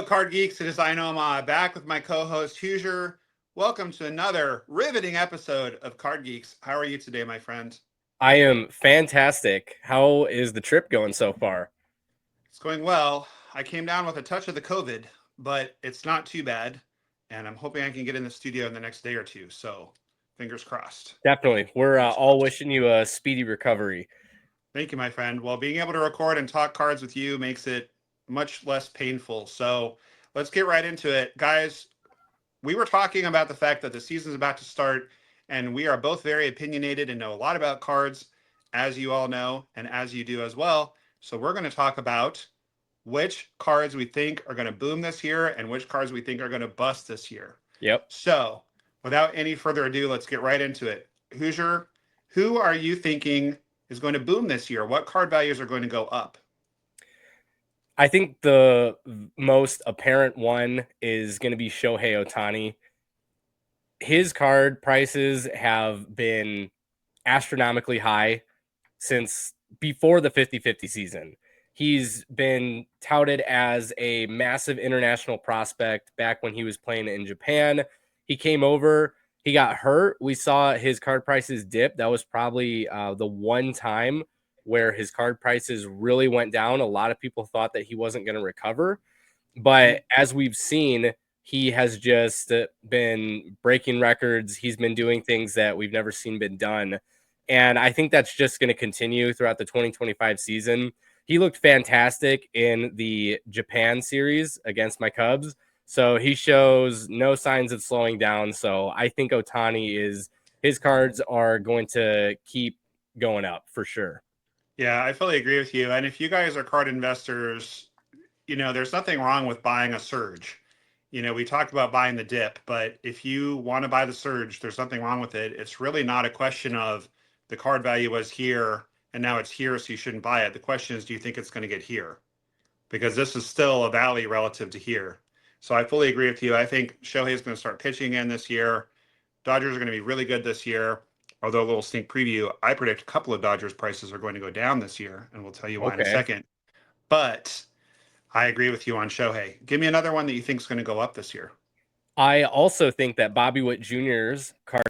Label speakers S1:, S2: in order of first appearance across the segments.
S1: Card Geeks. It is I, Nomah, back with my co-host Hoosier. Welcome to another riveting episode of Card Geeks. How are you today, my friend?
S2: I am fantastic. How is the trip going so far?
S1: It's going well. I came down with a touch of the COVID, but it's not too bad. And I'm hoping I can get in the studio in the next day or two. So fingers crossed.
S2: Definitely. We're
S1: Fingers
S2: all
S1: crossed.
S2: wishing you a speedy recovery.
S1: Thank you, my friend. Well, being able to record and talk cards with you makes it much less painful. So let's get right into it. Guys, we were talking about the fact that the season's about to start, and we are both very opinionated and know a lot about cards, as you all know, and as you do as well. So we're going to talk about which cards we think are going to boom this year and which cards we think are going to bust this year.
S2: Yep.
S1: So without any further ado, let's get right into it. Hoosier, who are you thinking is going to boom this year? What card values are going to go up?
S2: I think the most apparent one is going to be Shohei Ohtani. His card prices have been astronomically high since before the 50-50 season. He's been touted as a massive international prospect back when he was playing in Japan. He came over, he got hurt. We saw his card prices dip. That was probably the one time where his card prices really went down. A lot of people thought that he wasn't going to recover. But as we've seen, he has just been breaking records. He's been doing things that we've never seen been done. And I think that's just going to continue throughout the 2025 season. He looked fantastic in the Japan series against my Cubs. So he shows no signs of slowing down. So I think his cards are going to keep going up for sure.
S1: Yeah, I fully agree with you. And if you guys are card investors, there's nothing wrong with buying a surge. We talked about buying the dip, but if you want to buy the surge, there's nothing wrong with it. It's really not a question of the card value was here and now it's here, so you shouldn't buy it. The question is, do you think it's going to get here? Because this is still a valley relative to here. So I fully agree with you. I think Shohei is going to start pitching again this year. Dodgers are going to be really good this year. Although a little sneak preview, I predict a couple of Dodgers prices are going to go down this year, and we'll tell you why in a
S2: Okay.
S1: second. But I agree with you on Shohei. Give me another one that you think is going to go up this year.
S2: I also think that Bobby Witt Jr.'s card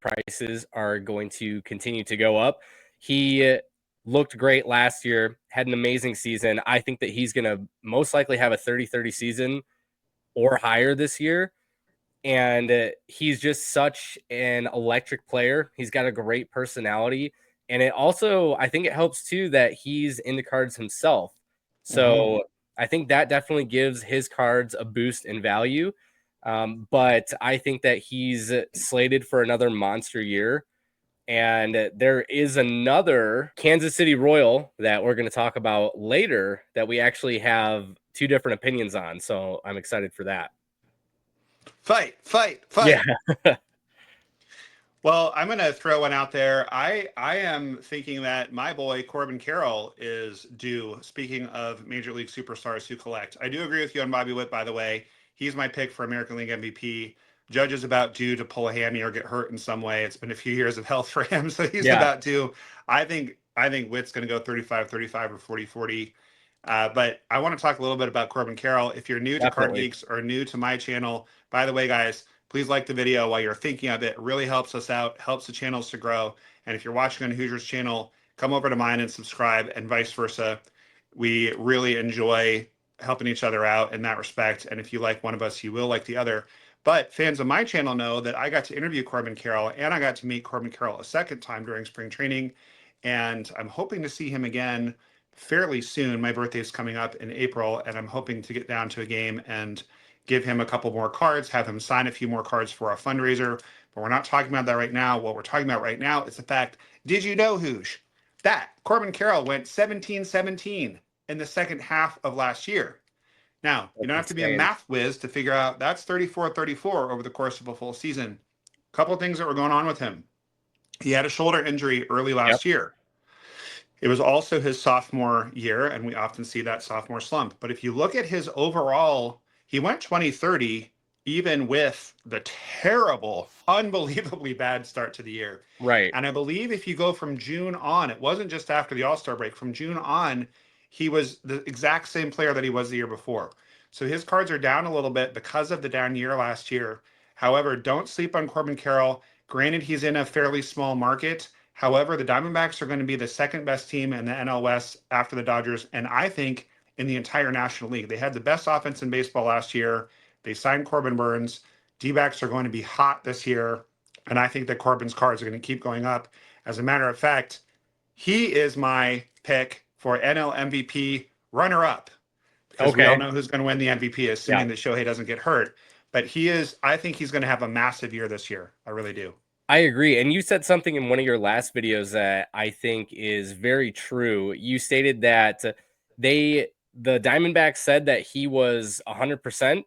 S2: prices are going to continue to go up. He looked great last year, had an amazing season. I think that he's going to most likely have a 30-30 season or higher this year. And he's just such an electric player. He's got a great personality. And it also, I think it helps too that he's into cards himself. So I think that definitely gives his cards a boost in value. But I think that he's slated for another monster year. And there is another Kansas City Royal that we're going to talk about later that we actually have two different opinions on. So I'm excited for that.
S1: Fight, fight,
S2: Yeah.
S1: fight. Well, I'm going to throw one out there. I am thinking that my boy Corbin Carroll is due. Speaking of Major League superstars who collect, I do agree with you on Bobby Witt. By the way, he's my pick for American League MVP. Judge is about due to pull a hammy or get hurt in some way. It's been a few years of health for him, so he's
S2: Yeah.
S1: about due. I think Witt's going to go 35-35 or 40-40. But I want to talk a little bit about Corbin Carroll. If you're new to Card
S2: Definitely.
S1: Geeks or new to my channel, by the way, guys, please like the video while you're thinking of it. It really helps us out, helps the channels to grow. And if you're watching on Hoosier's channel, come over to mine and subscribe, and vice versa. We really enjoy helping each other out in that respect. And if you like one of us, you will like the other. But fans of my channel know that I got to interview Corbin Carroll, and I got to meet Corbin Carroll a second time during spring training. And I'm hoping to see him again fairly soon. My birthday is coming up in April, and I'm hoping to get down to a game and give him a couple more cards, have him sign a few more cards for our fundraiser. But we're not talking about that right now. What we're talking about right now is the fact, did you know, Hoosh, that Corbin Carroll went 17-17 in the second half of last year? Now, you don't have
S2: That's
S1: to be a
S2: insane.
S1: math whiz to figure out that's 34-34 over the course of a full season. A couple things that were going on with him. He had a shoulder injury early
S2: Yep.
S1: last year. It was also his sophomore year, and we often see that sophomore slump. But if you look at his overall, he went 20-30, even with the terrible, unbelievably bad start to the year.
S2: Right.
S1: And I believe if you go from June on, it wasn't just after the All-Star break, from June on, he was the exact same player that he was the year before. So his cards are down a little bit because of the down year last year. However, don't sleep on Corbin Carroll. Granted, he's in a fairly small market. However, the Diamondbacks are going to be the second best team in the NL West after the Dodgers, and I think in the entire National League. They had the best offense in baseball last year. They signed Corbin Burns. D-backs are going to be hot this year, and I think that Corbin's cards are going to keep going up. As a matter of fact, he is my pick for NL MVP runner-up because we all
S2: Okay.
S1: know who's going to win the MVP,
S2: Yeah.
S1: assuming that Shohei doesn't get hurt. But I think he's going to have a massive year this year. I really do.
S2: I agree. And you said something in one of your last videos that I think is very true. You stated that the Diamondbacks said that he was 100%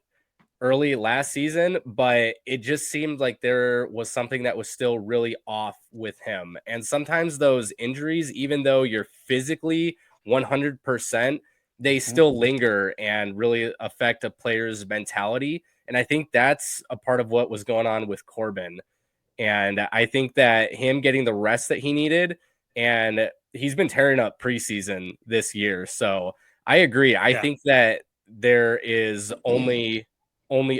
S2: early last season, but it just seemed like there was something that was still really off with him. And sometimes those injuries, even though you're physically 100%, they
S1: Mm-hmm.
S2: still linger and really affect a player's mentality. And I think that's a part of what was going on with Corbin. And I think that him getting the rest that he needed, and he's been tearing up preseason this year. So I agree. I
S1: Yeah.
S2: think that there is only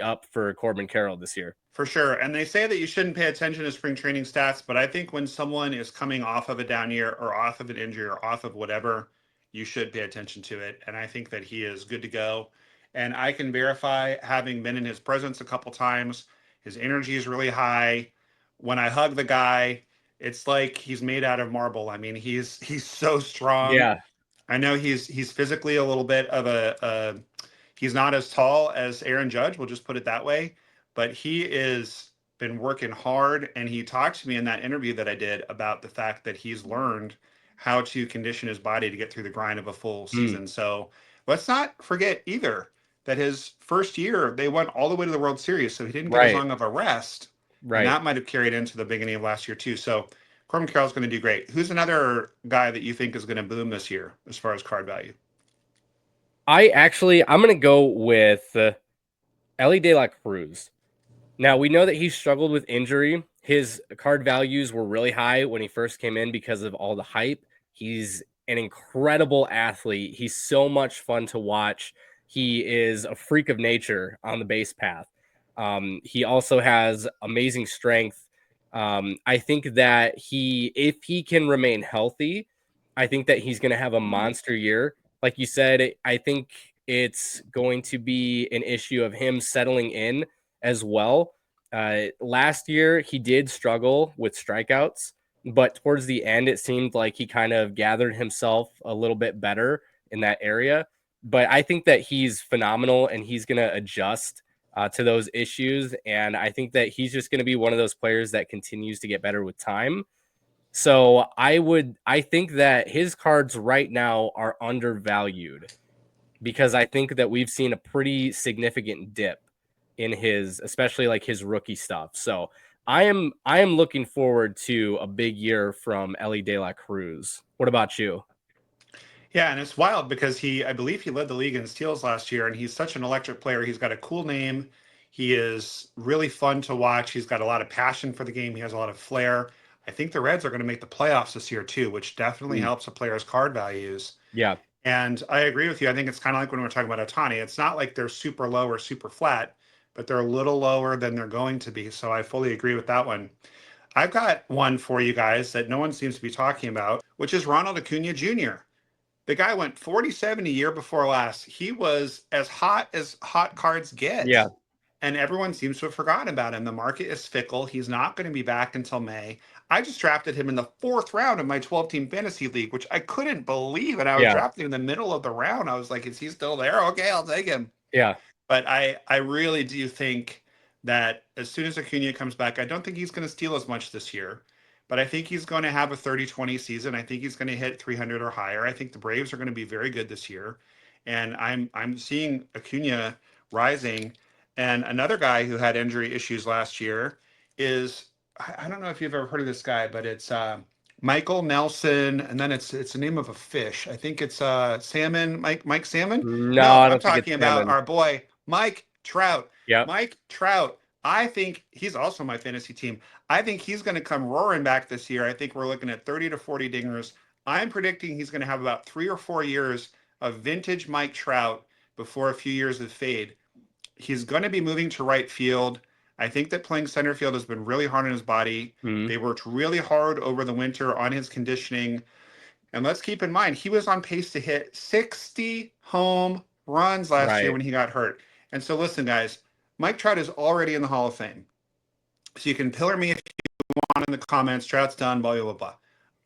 S2: up for Corbin Carroll this year.
S1: For sure. And they say that you shouldn't pay attention to spring training stats, but I think when someone is coming off of a down year or off of an injury or off of whatever, you should pay attention to it. And I think that he is good to go. And I can verify, having been in his presence a couple times, his energy is really high. When I hug the guy, it's like he's made out of marble. I mean, he's so strong.
S2: Yeah.
S1: I know he's physically a little bit of a he's not as tall as Aaron Judge, we'll just put it that way, but he is been working hard, and he talked to me in that interview that I did about the fact that he's learned how to condition his body to get through the grind of a full
S2: Mm,
S1: season. So let's not forget either that his first year they went all the way to the World Series, so he didn't get as
S2: right.
S1: long of a rest, and
S2: Right.
S1: that might have carried into the beginning of last year too. So Corbin Carroll's going to do great. Who's another guy that you think is going to boom this year as far as card value?
S2: I'm going to go with Ellie De La Cruz. Now, we know that he struggled with injury. His card values were really high when he first came in because of all the hype. He's an incredible athlete. He's so much fun to watch. He is a freak of nature on the base path. He also has amazing strength. I think that if he can remain healthy, I think that he's going to have a monster year. Like you said, I think it's going to be an issue of him settling in as well. Last year, he did struggle with strikeouts, but towards the end, it seemed like he kind of gathered himself a little bit better in that area. But I think that he's phenomenal and he's going to adjust to those issues. And I think that he's just going to be one of those players that continues to get better with time. So I think that his cards right now are undervalued because I think that we've seen a pretty significant dip in his, especially like his rookie stuff. So I am looking forward to a big year from Ellie De La Cruz. What about you?
S1: Yeah, and it's wild because I believe he led the league in steals last year, and he's such an electric player. He's got a cool name. He is really fun to watch. He's got a lot of passion for the game. He has a lot of flair. I think the Reds are going to make the playoffs this year too, which definitely
S2: Mm,
S1: helps a player's card values.
S2: yeah,
S1: And I agree with you. I think it's kind of like when we're talking about Otani. It's not like they're super low or super flat, but they're a little lower than they're going to be. So I fully agree with that one. I've got one for you guys that no one seems to be talking about, which is Ronald Acuna Jr. The guy went 47 a year before last. He was as hot cards get.
S2: yeah,
S1: And everyone seems to have forgotten about him. The market is fickle. He's not going to be back until May. I just drafted him in the fourth round of my 12-team fantasy league, which I couldn't believe. And I was
S2: yeah,
S1: drafting him in the middle of the round. I was like, is he still there? Okay, I'll take him.
S2: yeah.
S1: But I really do think that as soon as Acuna comes back, I don't think he's going to steal as much this year. But I think he's going to have a 30-20 season. I think he's going to hit 300 or higher. I think the Braves are going to be very good this year. And I'm seeing Acuna rising. And another guy who had injury issues last year is I don't know if you've ever heard of this guy, but it's Michael Nelson, and then it's the name of a fish. I think it's Salmon, Mike Salmon.
S2: No,
S1: No,
S2: I
S1: I'm
S2: don't think it's
S1: talking about
S2: salmon.
S1: our boy Mike Trout.
S2: Yep.
S1: Mike Trout. I think he's also my fantasy team. I think he's going to come roaring back this year. I think we're looking at 30 to 40 dingers. I'm predicting he's going to have about 3 or 4 years of vintage Mike Trout before a few years of fade. He's going to be moving to right field. I think that playing center field has been really hard on his body.
S2: Mhm.
S1: They worked really hard over the winter on his conditioning. And let's keep in mind, he was on pace to hit 60 home runs last year
S2: Right.
S1: when he got hurt. And so, listen, guys, Mike Trout is already in the Hall of Fame. So you can pillar me if you want in the comments. Trout's done, blah, blah, blah, blah.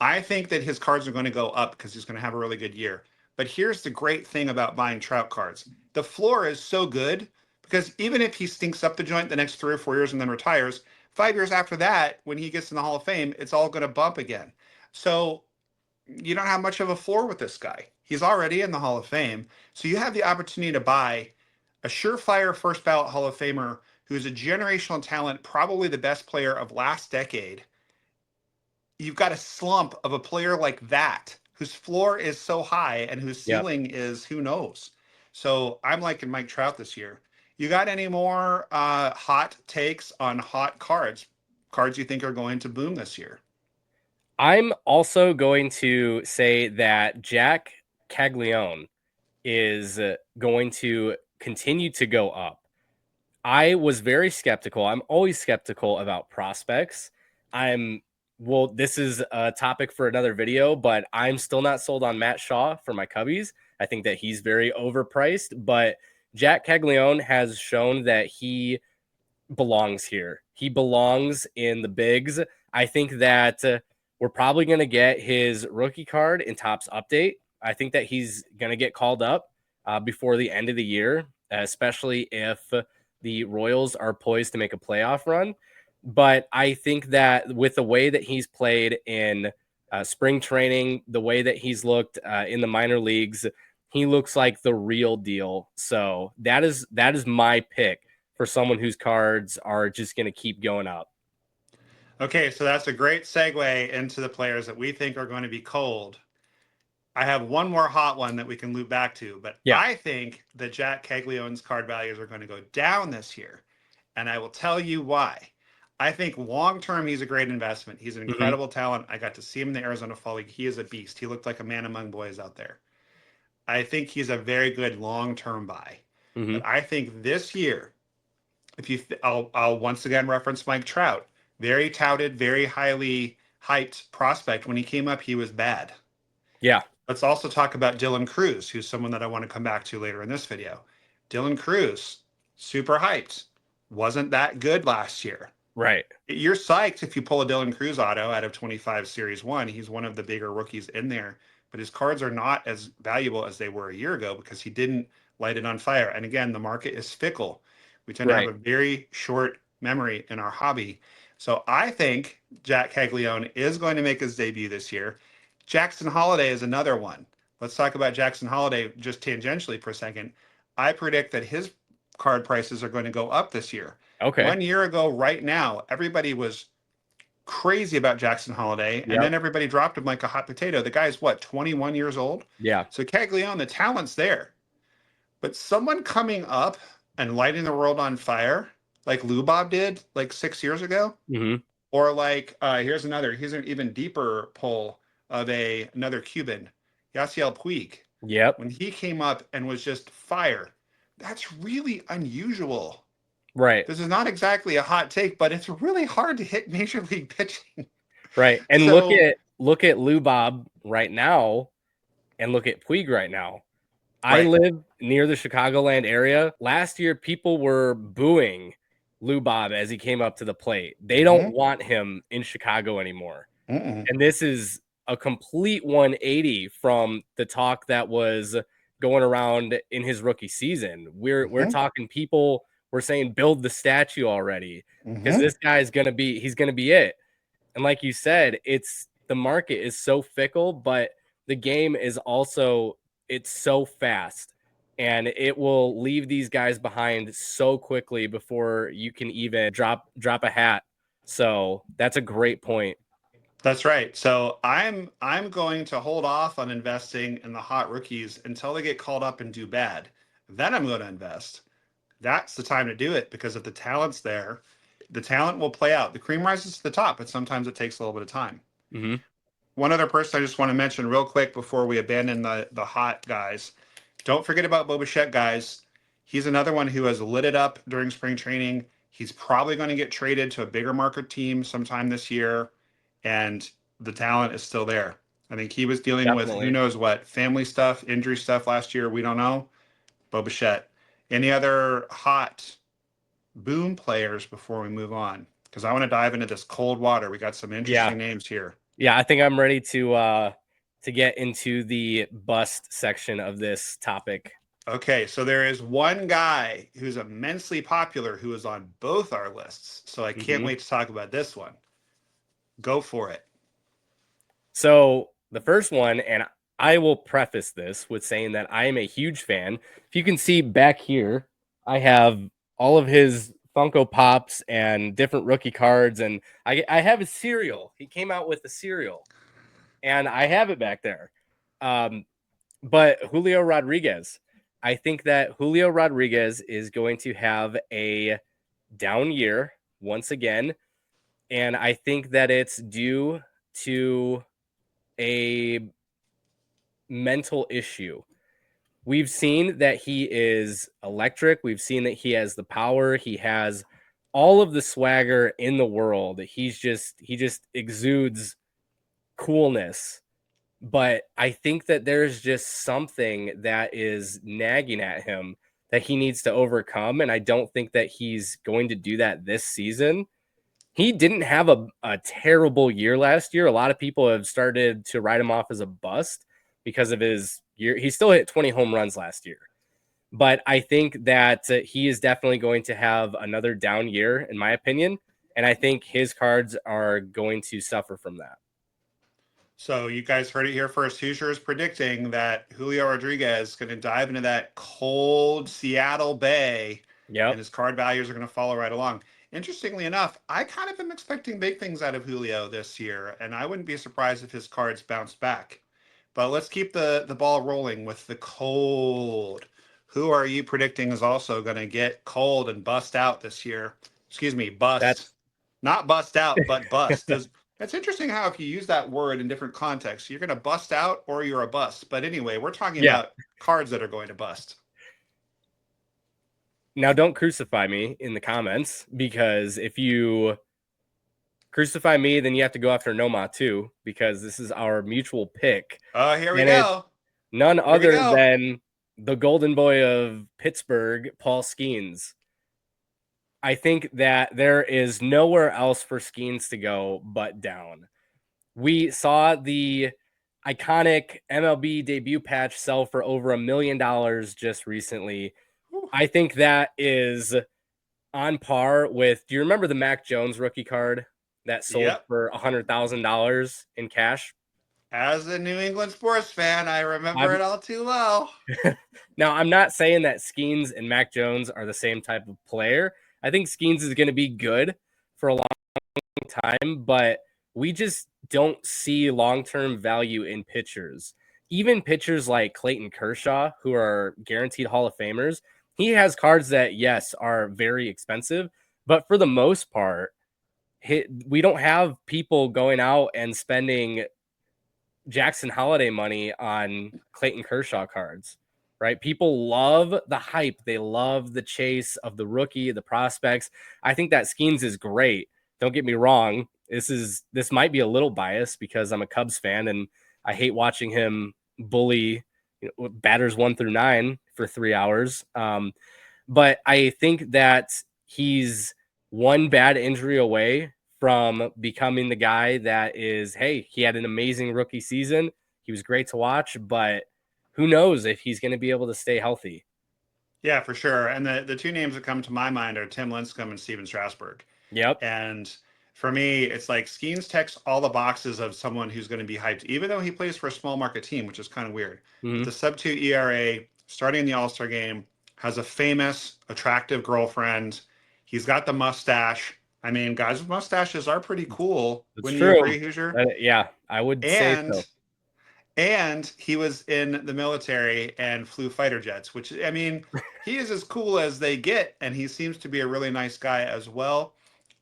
S1: I think that his cards are going to go up because he's going to have a really good year. But here's the great thing about buying Trout cards. The floor is so good because even if he stinks up the joint the next 3 or 4 years and then retires, 5 years after that, when he gets in the Hall of Fame, it's all going to bump again. So you don't have much of a floor with this guy. He's already in the Hall of Fame. So you have the opportunity to buy a surefire first ballot Hall of Famer who's a generational talent, probably the best player of last decade. You've got a slump of a player like that whose floor is so high and whose
S2: Yep.
S1: ceiling is who knows. So I'm liking Mike Trout this year. You got any more hot takes on hot cards? Cards you think are going to boom this year?
S2: I'm also going to say that Jack Caglione is going to continue to go up. I was very skeptical. I'm always skeptical about prospects. Well, this is a topic for another video, but I'm still not sold on Matt Shaw for my Cubbies. I think that he's very overpriced, but Jack Caglione has shown that he belongs here. He belongs in the bigs. I think that we're probably going to get his rookie card in Topps update. I think that he's going to get called up before the end of the year, especially if the Royals are poised to make a playoff run. But I think that with the way that he's played in spring training, the way that he's looked in the minor leagues, he looks like the real deal. So that is my pick for someone whose cards are just going to keep going up.
S1: Okay, so that's a great segue into the players that we think are going to be cold. I have one more hot one that we can loop back to, but
S2: Yeah.
S1: I think that Jack Caglione's card values are going to go down this year. And I will tell you why. I think long term, he's a great investment. He's an
S2: Mm-hmm.
S1: incredible talent. I got to see him in the Arizona Fall League. He is a beast. He looked like a man among boys out there. I think he's a very good long term buy.
S2: Mm-hmm.
S1: But I think this year, I'll once again reference Mike Trout, very touted, very highly hyped prospect. When he came up, he was bad.
S2: Yeah.
S1: Let's also talk about Dylan Cruz, who's someone that I want to come back to later in this video. Dylan Cruz, super hyped, wasn't that good last year.
S2: Right.
S1: You're psyched if you pull a Dylan Cruz auto out of 25 Series 1. He's one of the bigger rookies in there, but his cards are not as valuable as they were a year ago because he didn't light it on fire. And again, the market is fickle. We tend to have a very short memory in our hobby. So I think Jack Caglione is going to make his debut this year. Jackson Holiday is another one. Let's talk about Jackson Holiday just tangentially for a second. I predict that his card prices are going to go up this year.
S2: Okay.
S1: 1 year ago, right now, everybody was crazy about Jackson Holiday, and then everybody dropped him like a hot potato. The guy's what, 21 years old?
S2: Yeah.
S1: So Caglione, the talent's there. But someone coming up and lighting the world on fire, like Lubob did like 6 years ago,
S2: Mm-hmm.
S1: or like here's an even deeper pull of another Cuban, Yasiel Puig.
S2: Yep.
S1: When he came up and was just fire, that's really unusual.
S2: Right.
S1: This is not exactly a hot take, but it's really hard to hit major league pitching.
S2: Right. And
S1: So-
S2: look at Lubob right now and look at Puig right now. I
S1: Right.
S2: live near the Chicagoland area. Last year, people were booing Lubob as he came up to the plate. They don't want him in Chicago anymore.
S1: Mm-mm.
S2: And this is a complete 180 from the talk that was going around in his rookie season. We're talking people were saying build the statue already because this guy's he's gonna be it. And like you said, the market is so fickle, but the game is also it's so fast and it will leave these guys behind so quickly before you can even drop a hat. So that's a great point.
S1: That's right. So I'm going to hold off on investing in the hot rookies until they get called up and do bad. Then I'm going to invest. That's the time to do it because if the talent's there, the talent will play out. The cream rises to the top, but sometimes it takes a little bit of time.
S2: Mm-hmm.
S1: One other person I just want to mention real quick before we abandon the hot guys. Don't forget about Bo Bichette, guys. He's another one who has lit it up during spring training. He's probably going to get traded to a bigger market team sometime this year, and the talent is still there. I think he was dealing with who
S2: Definitely.
S1: knows what family stuff, injury stuff last year. We don't know. Bo Bichette. Any other hot boom players before we move on? Because I want to dive into this cold water. We got some
S2: Yeah.
S1: interesting names here.
S2: Yeah, I think I'm ready to get into the bust section of this topic.
S1: Okay, so there is one guy who's immensely popular who is on both our lists. So I can't
S2: Mhm.
S1: wait to talk about this one. Go for it.
S2: So the first one, and I will preface this with saying that I am a huge fan. If you can see back here, I have all of his Funko Pops and different rookie cards, and I have a cereal. He came out with a cereal, and I have it back there. Um, but Julio Rodriguez, I think that Julio Rodriguez is going to have a down year once again, and I think that it's due to a mental issue. We've seen that he is electric. We've seen that he has the power. He has all of the swagger in the world. He just exudes coolness. But I think that there's just something that is nagging at him that he needs to overcome. And I don't think that he's going to do that this season. He didn't have a terrible year last year. A lot of people have started to write him off as a bust because of his year. He still hit 20 home runs last year. But I think that he is definitely going to have another down year, in my opinion. And I think his cards are going to suffer from that.
S1: So you guys heard it here first. Hoosier is predicting that Julio Rodriguez is going to dive into that cold Seattle Bay, and
S2: Yep.
S1: his card values are going to follow right along. Interestingly enough, I kind of am expecting big things out of Julio this year, and I wouldn't be surprised if his cards bounced back. But let's keep the ball rolling with the cold. Who are you predicting is also going to get cold and bust out this year? Excuse me, bust.
S2: That's
S1: Not bust out, but bust. Does It's interesting how if you use that word in different contexts, you're going to bust out or you're a bust. But anyway, we're talking
S2: yeah.
S1: about cards that are going to bust.
S2: Now, don't crucify me in the comments because if you crucify me, then you have to go after Nomah too because this is our mutual pick.
S1: Oh, here we
S2: And it's
S1: go.
S2: none
S1: Here we
S2: other
S1: go.
S2: than the golden boy of Pittsburgh, Paul Skeens. I think that there is nowhere else for Skeens to go but down. We saw the iconic MLB debut patch sell for over $1 million just recently.
S1: Whew.
S2: I think that is on par with. Do you remember the Mac Jones rookie card that sold
S1: Yep.
S2: for $100,000 in cash?
S1: As a New England sports fan, I remember
S2: I'm
S1: it all too well.
S2: Now I'm not saying that Skeens and Mac Jones are the same type of player. I think Skeens is going to be good for a long time, but we just don't see long-term value in pitchers. Even pitchers like Clayton Kershaw, who are guaranteed Hall of Famers, he has cards that, yes, are very expensive, but for the most part, we don't have people going out and spending Jackson Holiday money on Clayton Kershaw cards, right? People love the hype. They love the chase of the rookie, the prospects. I think that Skeens is great. Don't get me wrong. This might be a little biased because I'm a Cubs fan and I hate watching him bully batters 1 through 9 for 3 hours. But I think that he's one bad injury away from becoming the guy that is, hey, he had an amazing rookie season. He was great to watch, but who knows if he's going to be able to stay healthy.
S1: Yeah, for sure. And the two names that come to my mind are Tim Lincecum and Steven Strasburg.
S2: Yep.
S1: And for me, it's like Skeens checks all the boxes of someone who's going to be hyped, even though he plays for a small market team, which is kind of weird. With
S2: Mm-hmm.
S1: the sub 2 ERA, starting in the All Star game, has a famous, attractive girlfriend. He's got the mustache. I mean, guys with mustaches are pretty cool.
S2: It's
S1: Wouldn't you
S2: true.
S1: agree, Hoosier?
S2: Yeah, I would say so.
S1: And he was in the military and flew fighter jets, which I mean, he is as cool as they get, and he seems to be a really nice guy as well.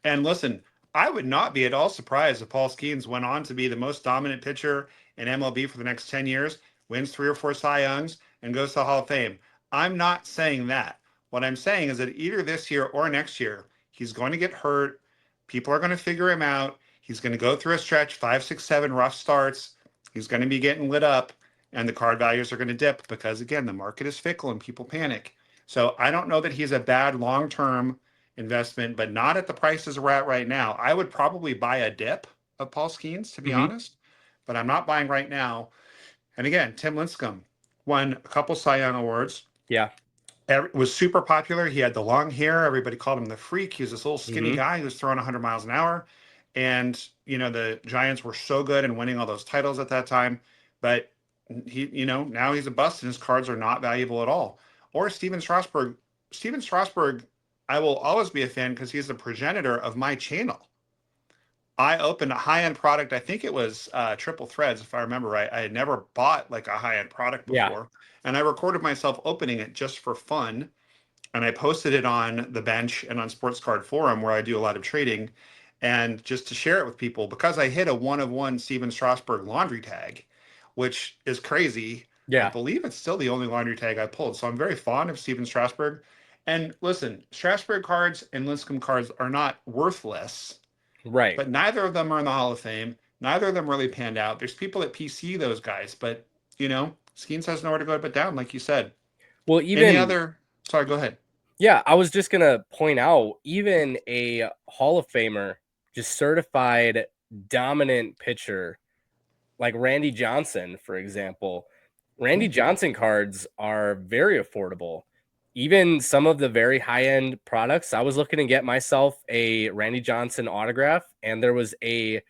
S1: And listen, I would not be at all surprised if Paul Skeens went on to be the most dominant pitcher in MLB for the next 10 years, wins 3 or 4 Cy Youngs, and goes to the Hall of Fame. I'm not saying that. What I'm saying is that either this year or next year, he's going to get hurt. People are going to figure him out. He's going to go through a stretch, 5, 6, 7 rough starts. He's going to be getting lit up, and the card values are going to dip because, again, the market is fickle and people panic. So I don't know that he's a bad long term investment, but not at the prices we're at right now. I would probably buy a dip of Paul Skeens, to be
S2: Hmm.
S1: honest, but I'm not buying right now. And again, Tim Lincecum won a couple Cy Young awards.
S2: Yeah.
S1: Was super popular. He had the long hair. Everybody called him the freak. He was this little skinny
S2: Hmm.
S1: guy who was throwing 100 miles an hour. And, the Giants were so good in winning all those titles at that time. But now he's a bust and his cards are not valuable at all. Or Steven Strasburg. Steven Strasburg, I will always be a fan because he's the progenitor of my channel. I opened a high-end product. I think it was Triple Threads, if I remember right. I had never bought like a high-end product
S2: Yeah.
S1: before, and I recorded myself opening it just for fun. And I posted it on the bench and on Sports Card Forum where I do a lot of trading, and just to share it with people because I hit a 1 of 1 Steven Strasburg laundry tag, which is crazy. I
S2: Yeah.
S1: believe it's still the only laundry tag I pulled. So I'm very fond of Steven Strasburg. And listen, Strasburg cards and Lincecum cards are not worthless,
S2: Right.
S1: but neither of them are in the Hall of Fame. Neither of them really panned out. There's people at PC those guys, but Skeens has nowhere to go but down, like you said.
S2: Well,
S1: Any
S2: even
S1: other? Sorry, go ahead.
S2: yeah, I was just gonna point out, even a Hall of Famer, just certified dominant pitcher like Randy Johnson, for example. Randy Johnson cards are very affordable. Even some of the very high end products, I was looking to get myself a Randy Johnson autograph, and there was a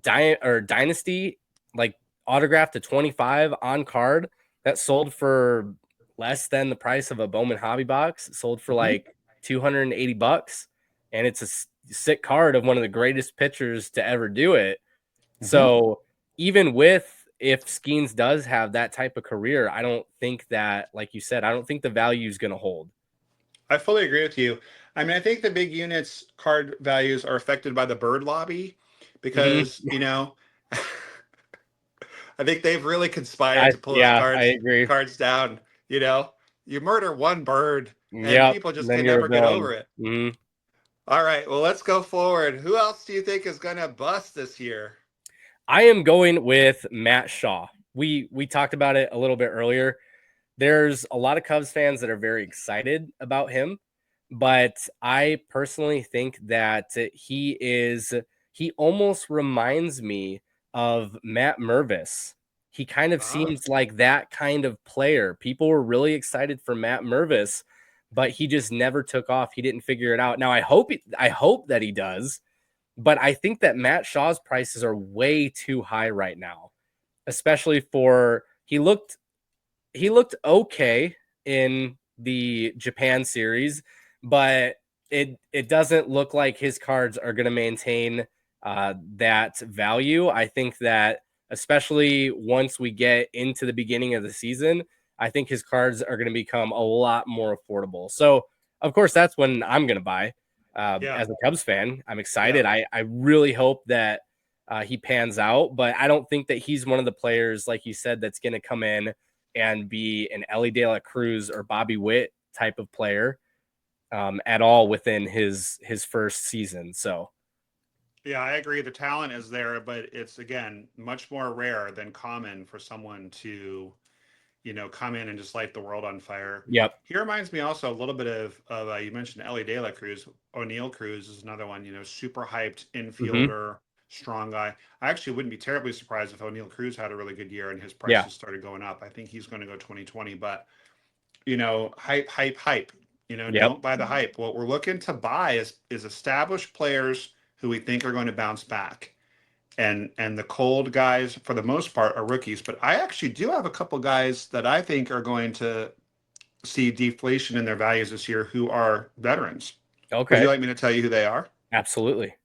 S2: Dynasty like autograph to 25 on card that sold for less than the price of a Bowman hobby box. It sold for
S1: Mm-hmm.
S2: like $280, and it's a sick card of one of the greatest pitchers to ever do it.
S1: Mm-hmm.
S2: So even with if Skeens does have that type of career, I don't think that, like you said, I don't think the value is going to hold.
S1: I fully agree with you. I mean, I think the big units card values are affected by the bird lobby
S2: Mm-hmm.
S1: because, I think they've really conspired to pull his
S2: I agree.
S1: cards down. You know, you murder one bird and
S2: Yep.
S1: people just
S2: Then
S1: can
S2: you're a
S1: never get over
S2: villain.
S1: it.
S2: Mm-hmm.
S1: All right, well, let's go forward. Who else do you think is going to bust this year?
S2: I am going with Matt Shaw. We talked about it a little bit earlier. There's a lot of Cubs fans that are very excited about him, but I personally think that he almost reminds me of Matt Mervis. He kind of
S1: Ah,
S2: seems like that kind of player. People were really excited for Matt Mervis, but he just never took off. He didn't figure it out. Now I hope that he does, but I think that Matt Shaw's prices are way too high right now, especially for he looked okay in the Japan series, but it doesn't look like his cards are going to maintain that value. I think that especially once we get into the beginning of the season, I think his cards are going to become a lot more affordable. So of course that's when I'm going to buy.
S1: yeah,
S2: As a Cubs fan, I'm
S1: yeah.
S2: excited. I really hope that he pans out, but I don't think that he's one of the players, like you said, that's going to come in and be an Ellie De La Cruz or Bobby Witt type of player at all within his first season. So
S1: Yeah, I agree. The talent is there, but it's again much more rare than common for someone to, come in and just light the world on fire.
S2: yep.
S1: He reminds me also a little bit of you mentioned Ellie De La Cruz. O'Neill Cruz is another one, super hyped
S2: Mm-hmm.
S1: infielder, strong guy. I actually wouldn't be terribly surprised if O'Neill Cruz had a really good year and his
S2: Yeah.
S1: prices started going up. I think he's going to go 2020, but hype, hype, hype.
S2: Yep.
S1: Don't buy the hype. What we're looking to buy is established players who we think are going to bounce back. And the cold guys, for the most part, are rookies. But I actually do have a couple guys that I think are going to see deflation in their values this year who are veterans. Would you
S2: Okay.
S1: like me to tell you who they are?
S2: Absolutely.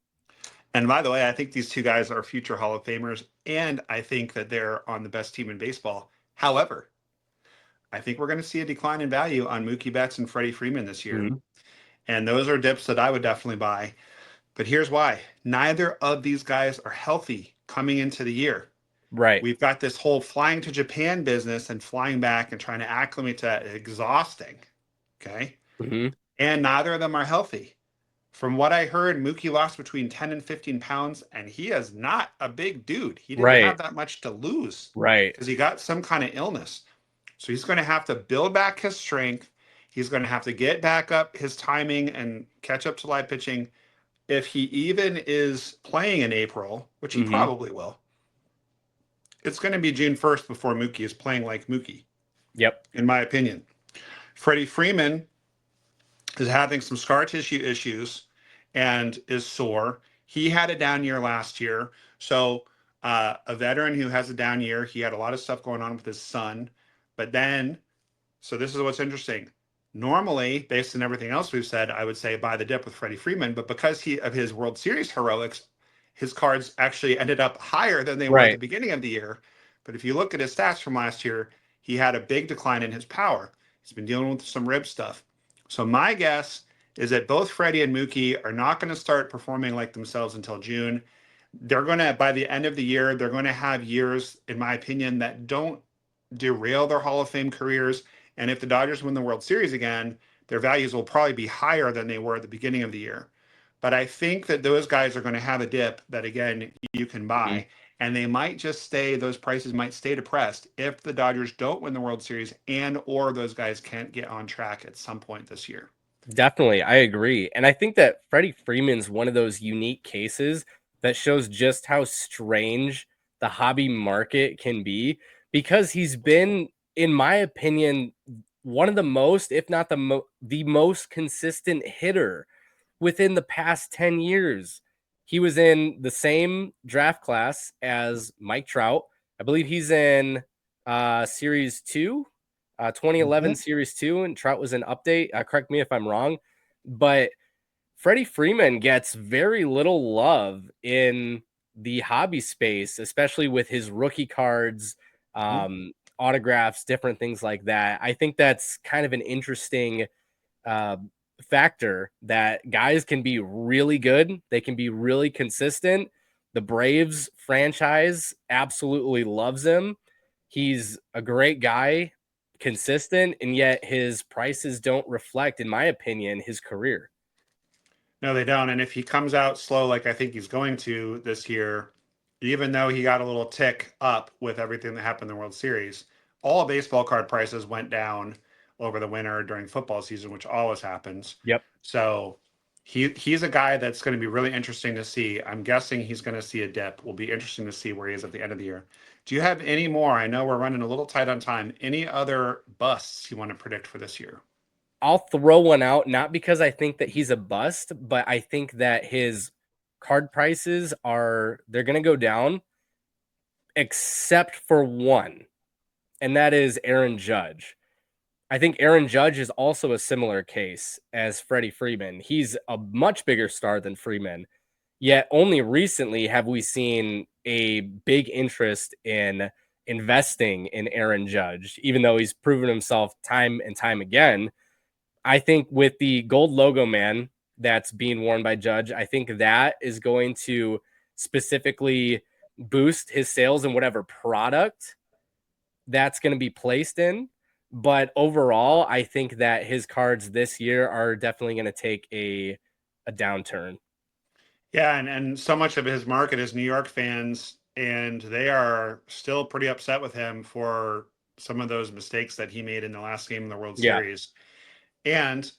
S1: And by the way, I think these two guys are future Hall of Famers, and I think that they're on the best team in baseball. However, I think we're going to see a decline in value on Mookie Betts and Freddie Freeman this year.
S2: Mm-hmm.
S1: And those are dips that I would definitely buy. But here's why: neither of these guys are healthy coming into the year.
S2: Right.
S1: We've got this whole flying to Japan business and flying back and trying to acclimate to that. Exhausting. Okay.
S2: Hmm.
S1: And neither of them are healthy. From what I heard, Mookie lost between 10 and 15 pounds, and he is not a big dude. He didn't have
S2: Right.
S1: that much to lose
S2: Right.
S1: because he got some kind of illness. So he's going to have to build back his strength. He's going to have to get back up his timing and catch up to live pitching. If he even is playing in April, which he
S2: Hmm.
S1: probably will, it's going to be June 1st before Mookie is playing like Mookie,
S2: Yep.
S1: in my opinion. Freddie Freeman is having some scar tissue issues and is sore. He had a down year last year. So, a veteran who has a down year, he had a lot of stuff going on with his son. But then, so this is what's interesting. Normally, based on everything else we've said, I would say buy the dip with Freddie Freeman. But because of his World Series heroics, his cards actually ended up higher than they were at the
S2: Right.
S1: beginning of the year. But if you look at his stats from last year, he had a big decline in his power. He's been dealing with some rib stuff. So my guess is that both Freddie and Mookie are not going to start performing like themselves until June. They're going to, by the end of the year, they're going to have years, in my opinion, that don't derail their Hall of Fame careers. And if the Dodgers win the World Series again, their values will probably be higher than they were at the beginning of the year. But I think that those guys are going to have a dip that, again, you can
S2: Mhm.
S1: buy. And they might just stay, those prices might stay depressed if the Dodgers don't win the World Series and or those guys can't get on track at some point this year.
S2: Definitely, I agree. And I think that Freddie Freeman's one of those unique cases that shows just how strange the hobby market can be because he's been, in my opinion, one of the most, if not the most consistent hitter within the past 10 years. He was in the same draft class as Mike Trout. I believe he's in series 2, 2011
S1: Mhm.
S2: series 2, and Trout was an update. Correct me if I'm wrong, but Freddie Freeman gets very little love in the hobby space, especially with his rookie cards, autographs, different things like that. I think that's kind of an interesting uh, factor that guys can be really good. They can be really consistent. The Braves franchise absolutely loves him. He's a great guy, consistent, and yet his prices don't reflect, in my opinion, his career.
S1: No, they don't. And if he comes out slow, like I think he's going to this year, even though he got a little tick up with everything that happened in the World Series, all baseball card prices went down over the winter during football season, which always happens.
S2: Yep.
S1: So he's a guy that's going to be really interesting to see. I'm guessing he's going to see a dip. Will be interesting to see where he is at the end of the year. Do you have any more? I know we're running a little tight on time. Any other busts you want to predict for this year?
S2: I'll throw one out, not because I think that he's a bust, but I think that his card prices they're going to go down except for one, and that is Aaron Judge. I think Aaron Judge is also a similar case as Freddie Freeman. He's a much bigger star than Freeman, yet only recently have we seen a big interest in investing in Aaron Judge, even though he's proven himself time and time again. I think with the gold logo man that's being worn by Judge, I think that is going to specifically boost his sales in whatever product that's going to be placed in. But overall, I think that his cards this year are definitely going to take a downturn.
S1: Yeah, and so much of his market is New York fans, and they are still pretty upset with him for some of those mistakes that he made in the last game of the World
S2: Yeah.
S1: Series. And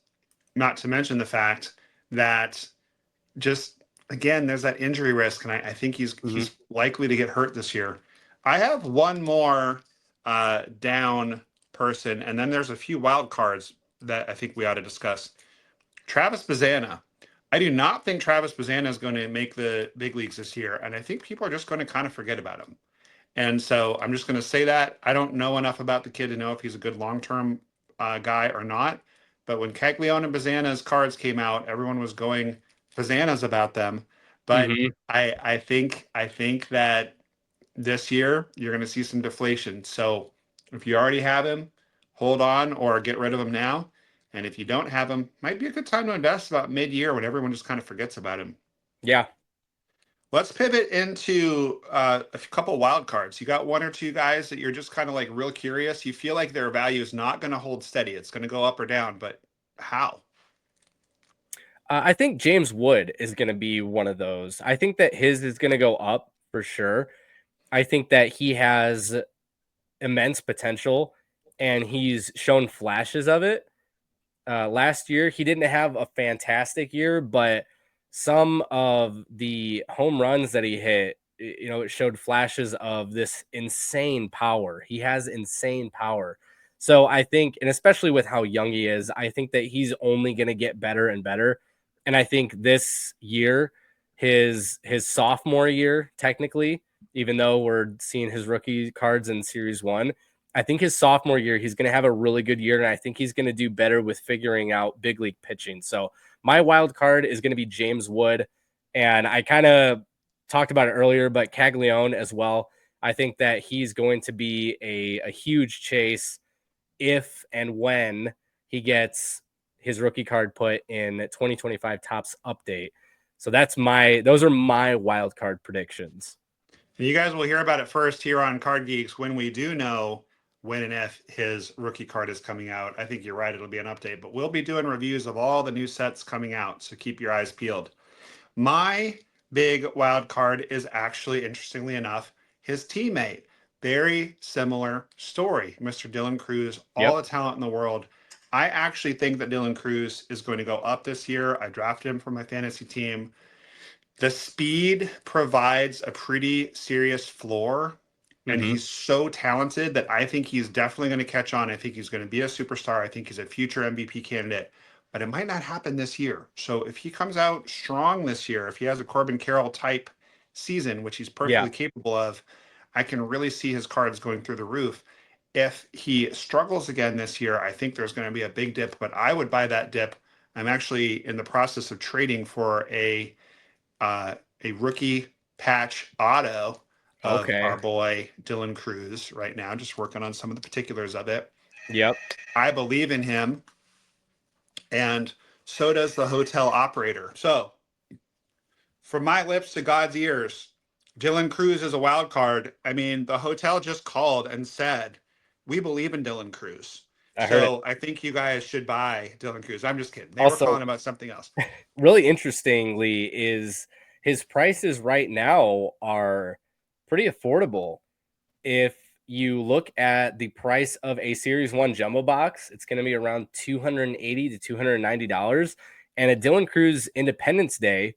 S1: not to mention the fact that just again, there's that injury risk, and I think
S2: Hmm.
S1: he's likely to get hurt this year. I have one more down person, and then there's a few wild cards that I think we ought to discuss. Travis Bazana. I do not think Travis Bazana is going to make the big leagues this year, and I think people are just going to kind of forget about him. And so I'm just going to say that I don't know enough about the kid to know if he's a good long-term guy or not. But when Caglione and Bazana's cards came out, everyone was going Bazana's about them. But
S2: Hmm.
S1: I think that this year you're going to see some deflation. So if you already have him, hold on or get rid of him now. And if you don't have him, might be a good time to invest about mid-year when everyone just kind of forgets about him.
S2: Yeah.
S1: Let's pivot into a couple wild cards. You got one or two guys that you're just kind of like real curious. You feel like their value is not going to hold steady. It's going to go up or down, but how?
S2: I think James Wood is going to be one of those. I think that his is going to go up for sure. I think that he has immense potential and he's shown flashes of it. Last year, he didn't have a fantastic year, but some of the home runs that he hit, it showed flashes of this insane power. He has insane power. So I think, and especially with how young he is, I think that he's only going to get better and better. And I think this year, his sophomore year, technically, even though we're seeing his rookie cards in Series 1, I think his sophomore year, he's going to have a really good year, and I think he's going to do better with figuring out big league pitching. So my wild card is going to be James Wood, and I kind of talked about it earlier, but Caglione as well. I think that he's going to be a huge chase if and when he gets his rookie card put in 2025 Topps update. So those are my wild card predictions.
S1: And you guys will hear about it first here on Card Geeks when we do know when and if his rookie card is coming out. I think you're right. It'll be an update, but we'll be doing reviews of all the new sets coming out. So keep your eyes peeled. My big wild card is actually, interestingly enough, his teammate. Very similar story. Mr. Dylan Cruz, all
S2: Yep.
S1: the talent in the world. I actually think that Dylan Cruz is going to go up this year. I drafted him for my fantasy team. The speed provides a pretty serious floor, and
S2: Mm-hmm.
S1: he's so talented that I think he's definitely going to catch on. I think he's going to be a superstar. I think he's a future MVP candidate, but it might not happen this year. So if he comes out strong this year, if he has a Corbin Carroll type season, which he's
S2: Yeah.
S1: perfectly capable of, I can really see his cards going through the roof. If he struggles again this year, I think there's going to be a big dip, but I would buy that dip. I'm actually in the process of trading for a rookie patch auto of
S2: Okay.
S1: our boy Dylan Cruz right now, just working on some of the particulars of it.
S2: Yep.
S1: I believe in him, and so does the hotel operator. So, from my lips to God's ears, Dylan Cruz is a wild card. I mean, the hotel just called and said, "We believe in Dylan Cruz."
S2: I heard it.
S1: So, I think you guys should buy Dylan Cruz. I'm just kidding. They were
S2: Also,
S1: calling about something else.
S2: really interestingly is his prices right now are pretty affordable. If you look at the price of a Series 1 jumbo box, it's going to be around $280 to $290. And a Dylan Cruz Independence Day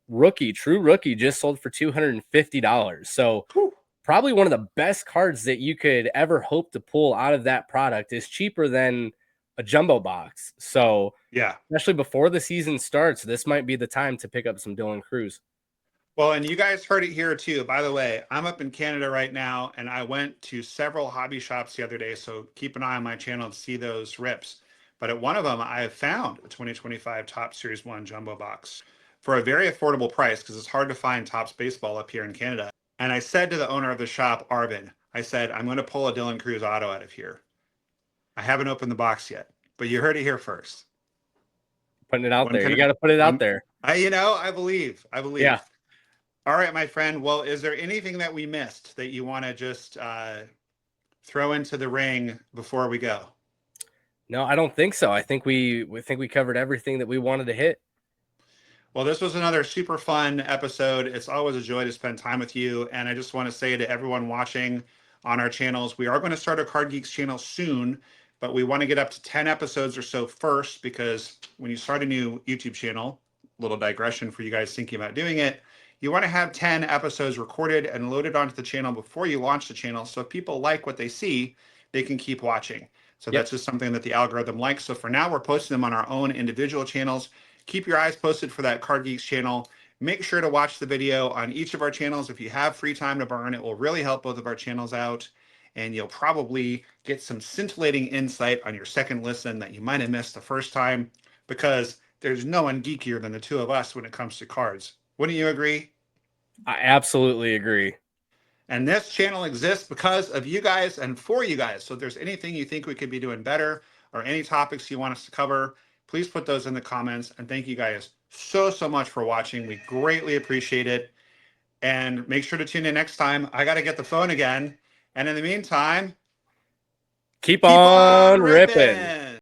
S2: true rookie, just sold for $250. So
S1: Whew.
S2: probably one of the best cards that you could ever hope to pull out of that product is cheaper than a jumbo box. So
S1: Yeah.
S2: especially before the season starts, this might be the time to pick up some Dylan Cruz.
S1: Well, and you guys heard it here too. By the way, I'm up in Canada right now, and I went to several hobby shops the other day. So keep an eye on my channel to see those rips. But at one of them, I found a 2025 Topps Series 1 jumbo box for a very affordable price because it's hard to find Topps baseball up here in Canada. And I said to the owner of the shop, Arvin, I said, I'm going to pull a Dylan Cruz auto out of here. I haven't opened the box yet, but you heard it here first.
S2: Putting it out
S1: When
S2: there.
S1: can
S2: You got to put it out
S1: when
S2: there.
S1: I believe. I
S2: Yeah.
S1: believe. All right, my friend. Well, is there anything that we missed that you want to just throw into the ring before we go?
S2: No, I don't think so. I think we covered everything that we wanted to hit.
S1: Well, this was another super fun episode. It's always a joy to spend time with you. And I just want to say to everyone watching on our channels, we are going to start a Card Geeks channel soon, but we want to get up to 10 episodes or so first, because when you start a new YouTube channel, little digression for you guys thinking about doing it, you want to have 10 episodes recorded and loaded onto the channel before you launch the channel. So if people like what they see, they can keep watching. So
S2: Yep.
S1: that's just something that the algorithm likes. So for now, we're posting them on our own individual channels. Keep your eyes posted for that Card Geeks channel. Make sure to watch the video on each of our channels. If you have free time to burn, it will really help both of our channels out. And you'll probably get some scintillating insight on your second listen that you might have missed the first time, because there's no one geekier than the two of us when it comes to cards. Wouldn't you agree?
S2: I absolutely agree.
S1: And this channel exists because of you guys and for you guys. So if there's anything you think we could be doing better or any topics you want us to cover, please put those in the comments. And thank you guys so much for watching. We greatly appreciate it. And make sure to tune in next time. I got to get the phone again. And in the meantime,
S2: keep on ripping.
S1: ripping.